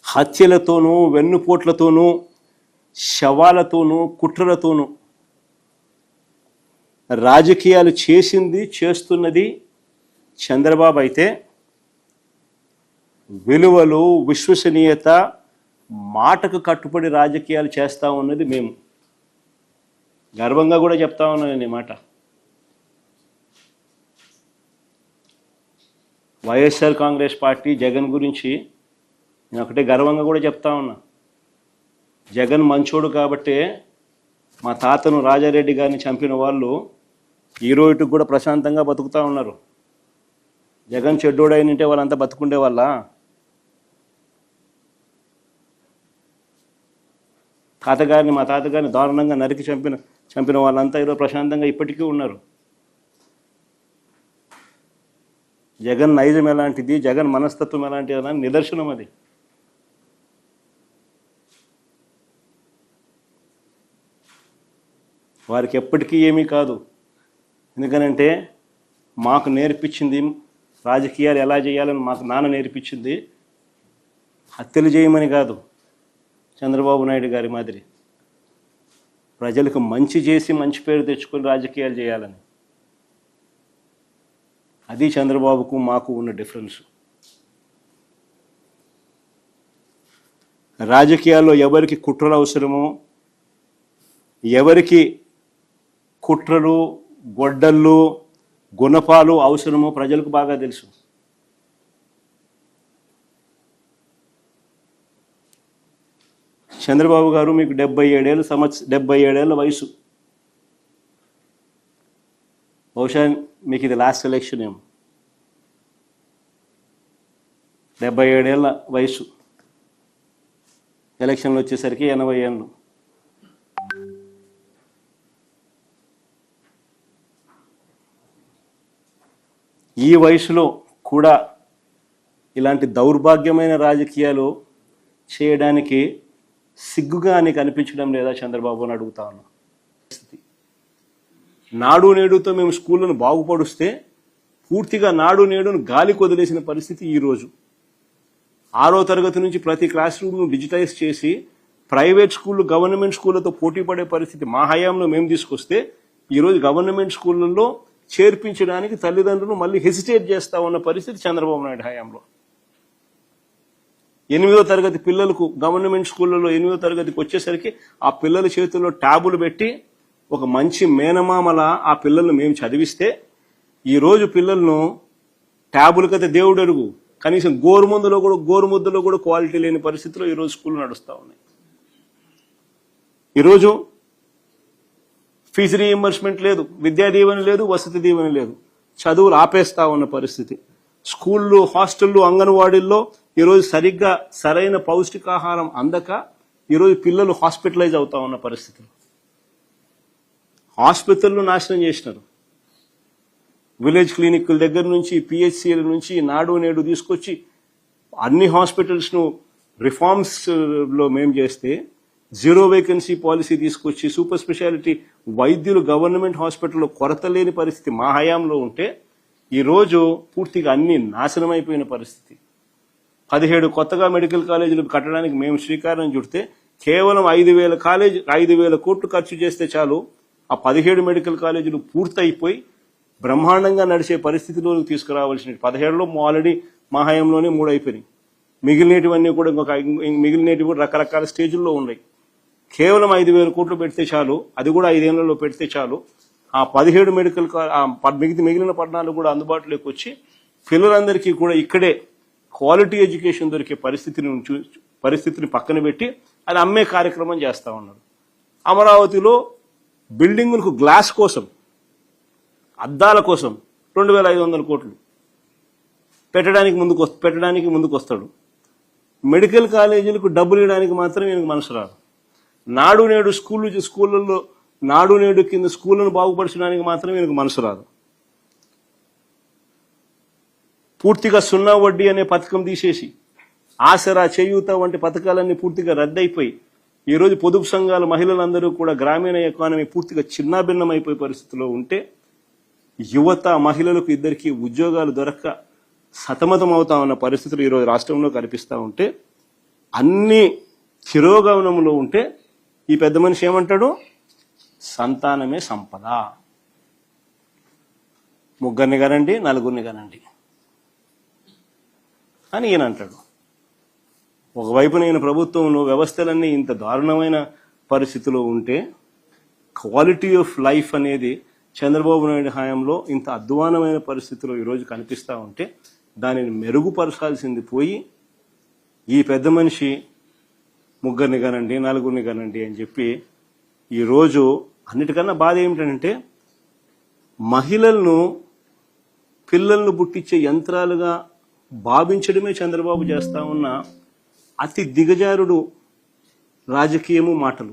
హత్యలతోనూ వెన్నుపోట్లతోనూ శవాలతోనూ కుట్రలతోనూ రాజకీయాలు చేస్తున్నది చంద్రబాబు అయితే విలువలు, విశ్వసనీయత, మాటకు కట్టుబడి రాజకీయాలు చేస్తూ ఉన్నది మేము. గర్వంగా కూడా చెప్తా ఉన్నాను ఈ మాట. వైఎస్ఆర్ కాంగ్రెస్ పార్టీ జగన్ గురించి నేను ఒకటే గర్వంగా కూడా చెప్తా ఉన్నా. జగన్ మంచోడు కాబట్టే మా తాతను రాజారెడ్డి గారిని చంపిన వాళ్ళు ఈ రోజుకి కూడా ప్రశాంతంగా బతుకుతూ ఉన్నారు. జగన్ చెడ్డోడైనంటే వాళ్ళంతా బతుకుండే వాళ్ళ? మా తాతగారిని దారుణంగా నరికి చంపిన వాళ్ళంతా ఈరోజు ప్రశాంతంగా ఇప్పటికీ ఉన్నారు. జగన్ నైజం ఎలాంటిది, జగన్ మనస్తత్వం ఎలాంటిది అని నిదర్శనం అది. వారికి ఎప్పటికీ ఏమీ కాదు. ఎందుకనంటే మాకు నేర్పించింది రాజకీయాలు ఎలా చేయాలని మాకు నాన్న నేర్పించింది హత్యలు చేయమని కాదు, చంద్రబాబు నాయుడు గారి మాదిరి ప్రజలకు మంచి చేసి మంచి పేరు తెచ్చుకొని రాజకీయాలు చేయాలని. అది చంద్రబాబుకు మాకు ఉన్న డిఫరెన్స్. రాజకీయాల్లో ఎవరికి కుట్రలు అవసరమో, ఎవరికి కుట్రలు, గొడ్డళ్ళు, గుణపాలు అవసరమో ప్రజలకు బాగా తెలుసు. చంద్రబాబు గారు మీకు 77 ఏళ్ళ వయసు. బహుశా మీకు ఇది లాస్ట్ ఎలక్షన్ ఏమో. 77 ఏళ్ళ వయసు, ఎలక్షన్లు వచ్చేసరికి 80 ఏళ్ళు. ఈ వయసులో కూడా ఇలాంటి దౌర్భాగ్యమైన రాజకీయాలు చేయడానికి సిగ్గుగా నీకు అనిపించడం లేదా చంద్రబాబు అని అడుగుతా ఉన్నా. నాడు నేడుతో మేము స్కూళ్ళను బాగుపరుస్తే పూర్తిగా నాడు నేడును గాలికి వదిలేసిన పరిస్థితి ఈరోజు. 6వ తరగతి నుంచి ప్రతి క్లాస్ రూమ్ను డిజిటైజ్ చేసి ప్రైవేట్ స్కూళ్ళు గవర్నమెంట్ స్కూళ్ళతో పోటీ పడే పరిస్థితి మా హయాంలో మేము తీసుకొస్తే ఈరోజు గవర్నమెంట్ స్కూళ్ళల్లో చేర్పించడానికి తల్లిదండ్రులు మళ్ళీ హెసిటేట్ చేస్తా ఉన్న పరిస్థితి చంద్రబాబు నాయుడు హయాంలో. 8వ తరగతి పిల్లలకు గవర్నమెంట్ స్కూళ్ళలో 8వ తరగతికి వచ్చేసరికి ఆ పిల్లల చేతుల్లో ట్యాబులు పెట్టి ఒక మంచి మేనమామల ఆ పిల్లలను మేము చదివిస్తే ఈరోజు పిల్లలను ట్యాబులకైతే దేవుడు అడుగు, కనీసం గోరుముద్దలో కూడా క్వాలిటీ లేని పరిస్థితిలో ఈరోజు స్కూళ్ళు నడుస్తూ ఉన్నాయి. ఈరోజు ఫీజు రీఎంబర్స్మెంట్ లేదు, విద్యా దీవెన లేదు, వసతి దీవెన లేదు, చదువులు ఆపేస్తా ఉన్న పరిస్థితి. స్కూళ్ళు, హాస్టళ్ళు, అంగన్వాడీల్లో ఈరోజు సరిగ్గా సరైన పౌష్టికాహారం అందక ఈరోజు పిల్లలు హాస్పిటలైజ్ అవుతా ఉన్న పరిస్థితులు. హాస్పిటల్ను నాశనం చేసినారు. విలేజ్ క్లినిక్ల దగ్గర నుంచి, పిహెచ్సిల నుంచి నాడు నేడు తీసుకొచ్చి అన్ని హాస్పిటల్స్ను రిఫార్మ్స్లో మేము చేస్తే, 0 వేకెన్సీ పాలసీ తీసుకొచ్చి సూపర్ స్పెషాలిటీ వైద్యులు గవర్నమెంట్ హాస్పిటల్లో కొరత లేని పరిస్థితి మా హయాంలో ఉంటే ఈరోజు పూర్తిగా అన్ని నాశనం అయిపోయిన పరిస్థితి. 17 కొత్తగా మెడికల్ కాలేజీలు కట్టడానికి మేము శ్రీకారం చుడితే కేవలం 5,000 కోట్లు ఖర్చు చేస్తే చాలు ఆ 17 మెడికల్ కాలేజీలు పూర్తయిపోయి బ్రహ్మాండంగా నడిచే పరిస్థితిలోకి తీసుకురావాల్సిన 17లో ఆల్రెడీ మా హయాంలోనే 3 అయిపోయినాయి. మిగిలినవి కూడా రకరకాల స్టేజుల్లో ఉన్నాయి. కేవలం 5,000 కోట్లు పెడితే చాలు, అది కూడా 5 ఏళ్లలో పెడితే చాలు, ఆ 17 మెడికల్ మిగిలిన 14 కూడా అందుబాటులోకి వచ్చి పిల్లలందరికీ కూడా ఇక్కడే క్వాలిటీ ఎడ్యుకేషన్ దొరికే పరిస్థితిని పక్కన పెట్టి అది అమ్మే కార్యక్రమం చేస్తూ ఉన్నారు. అమరావతిలో బిల్డింగులకు గ్లాస్ కోసం, అద్దాల కోసం 2,500 కోట్లు పెట్టడానికి ముందుకు వస్తాడు. మెడికల్ కాలేజీలకు డబ్బులు ఇవ్వడానికి మాత్రం ఈయనకు మనసు రాదు. నాడు నేడు స్కూళ్ళల్లో నాడు నేడు కింద స్కూళ్ళను బాగుపరచడానికి మాత్రం ఈయనకు మనసు రాదు. పూర్తిగా 0 వడ్డీ అనే పథకం తీసేసి ఆసరా, చేయూత వంటి పథకాలన్నీ పూర్తిగా రద్దయిపోయి ఈరోజు పొదుపు సంఘాల మహిళలందరూ కూడా గ్రామీణ ఎకానమీ పూర్తిగా చిన్నాభిన్నమైపోయే పరిస్థితిలో ఉంటే యువత, మహిళలకు ఇద్దరికి ఉద్యోగాలు దొరక్క సతమతం అవుతా ఉన్న పరిస్థితులు ఈరోజు రాష్ట్రంలో కనిపిస్తూ ఉంటే అన్ని తిరోగమనంలో ఉంటే ఈ పెద్ద మనిషి ఏమంటాడు? సంతానమే సంపద, ముగ్గురిని కనండి, నలుగురిని కనండి అని ఈయన అంటాడు. ఒకవైపు నేను ప్రభుత్వంలో వ్యవస్థలన్నీ ఇంత దారుణమైన పరిస్థితిలో ఉంటే క్వాలిటీ ఆఫ్ లైఫ్ అనేది చంద్రబాబు నాయుడు హయాంలో ఇంత అధ్వానమైన పరిస్థితిలో ఈరోజు కనిపిస్తూ ఉంటే దానిని మెరుగుపరచాల్సింది పోయి ఈ పెద్ద మనిషి ముగ్గురిని కనండి, నలుగురిని కనండి అని చెప్పి ఈరోజు అన్నిటికన్నా బాధ ఏమిటంటే మహిళలను పిల్లలను పుట్టించే యంత్రాలుగా భావించడమే చంద్రబాబు చేస్తా ఉన్న అతి దిగజారుడు రాజకీయము మాటలు.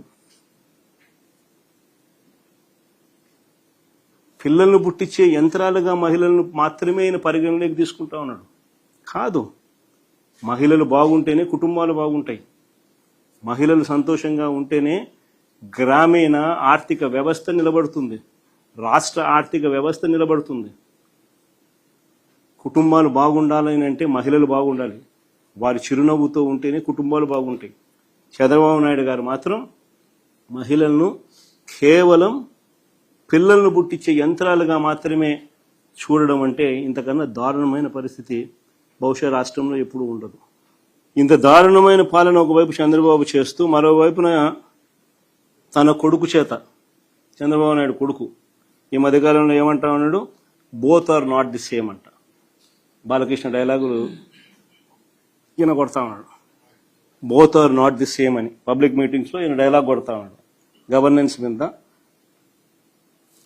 పిల్లలను పుట్టించే యంత్రాలుగా మహిళలను మాత్రమే ఆయన పరిగణలోకి తీసుకుంటా ఉన్నాడు. కాదు, మహిళలు బాగుంటేనే కుటుంబాలు బాగుంటాయి. మహిళలు సంతోషంగా ఉంటేనే గ్రామీణ ఆర్థిక వ్యవస్థ నిలబడుతుంది, రాష్ట్ర ఆర్థిక వ్యవస్థ నిలబడుతుంది. కుటుంబాలు బాగుండాలని అంటే మహిళలు బాగుండాలి, వారి చిరునవ్వుతో ఉంటేనే కుటుంబాలు బాగుంటాయి. చంద్రబాబు నాయుడు గారు మాత్రం మహిళలను కేవలం పిల్లలను పుట్టించే యంత్రాలుగా మాత్రమే చూడడం అంటే ఇంతకన్నా దారుణమైన పరిస్థితి బహుశా రాష్ట్రంలో ఎప్పుడూ ఉండదు. ఇంత దారుణమైన పాలన ఒకవైపు చంద్రబాబు చేస్తూ మరోవైపున తన కొడుకు చేత, చంద్రబాబు నాయుడు కొడుకు ఈ మధ్యకాలంలో ఏమంటా ఉన్నాడు? Both are not the same అంట. బాలకృష్ణ డైలాగులు ఈయన కొడతా ఉన్నాడు. Both are not the same అని పబ్లిక్ మీటింగ్స్లో ఈయన డైలాగ్ కొడతా ఉన్నాడు గవర్నెన్స్ మీద.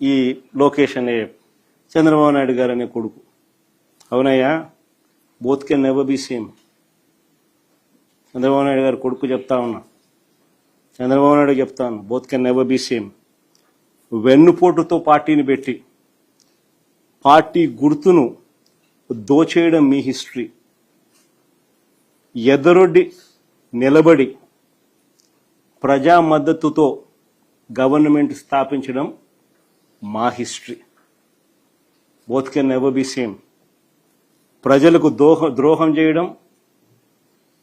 ఈ లోకేష్ అనే చంద్రబాబు నాయుడు గారు అనే కొడుకు, అవునయ్యా, both can never be same. Chandrababu Naidu garu కొడుకు చెప్తా ఉన్నా, చంద్రబాబు నాయుడు చెప్తా ఉన్నా, both can never be same. వెన్నుపోటుతో పార్టీని పెట్టి పార్టీ గుర్తును దోచేయడం మీ హిస్టరీ. ఎదరొడ్డి నిలబడి ప్రజా మద్దతుతో గవర్నమెంట్ స్థాపించడం మా history. Both can never be same. ప్రజలకు ద్రోహం చేయడం,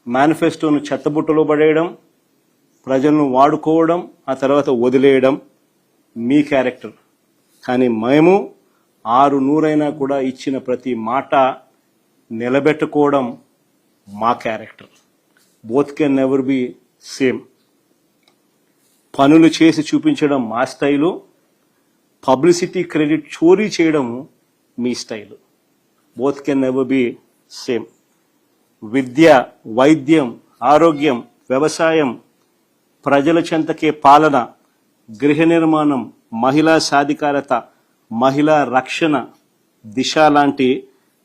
మేనిఫెస్టోను చెత్తబుట్టలో పడేయడం, ప్రజలను వాడుకోవడం, ఆ తర్వాత వదిలేయడం మీ క్యారెక్టర్. కానీ మేము 600 కూడా ఇచ్చిన ప్రతి మాట నిలబెట్టుకోవడం మా character. Both can never be same. పనులు చేసి చూపించడం మా స్టైలు, పబ్లిసిటీ క్రెడిట్ చోరీ చేయడం మీ style. Both can never be same. విద్య, వైద్యం, ఆరోగ్యం, వ్యవసాయం, ప్రజల చెంతకే పాలన, గృహ నిర్మాణం, మహిళా సాధికారత, మహిళా రక్షణ, దిశ లాంటి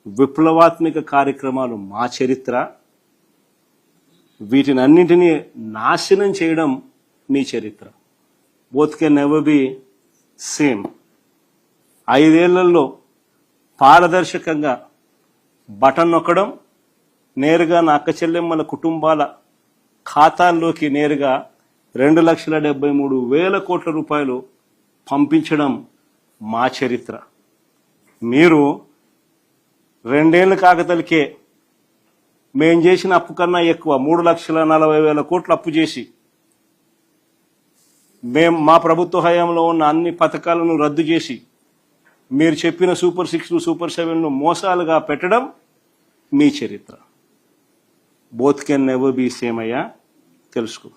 విప్లవాత్మక కార్యక్రమాలు మా చరిత్ర. వీటినన్నింటినీ నాశనం చేయడం మీ చరిత్ర. Both can never be same. 5 ఏళ్లలో పారదర్శకంగా బటన్ నొక్కడం, నేరుగా నా అక్క చెల్లెమ్మల కుటుంబాల ఖాతాల్లోకి నేరుగా 2,73,000 కోట్ల రూపాయలు పంపించడం మా చరిత్ర. మీరు 2 ఏళ్ల కాకతలకే మేం చేసిన అప్పు కన్నా ఎక్కువ 3,40,000 కోట్లు అప్పు చేసి మా ప్రభుత్వ హయాంలో ఉన్న అన్ని పథకాలను రద్దు చేసి మీరు చెప్పిన సూపర్ 6, సూపర్ 7ను మోసాలుగా పెట్టడం మీ చరిత్ర. Both can never be same అయ్యా, తెలుసుకో.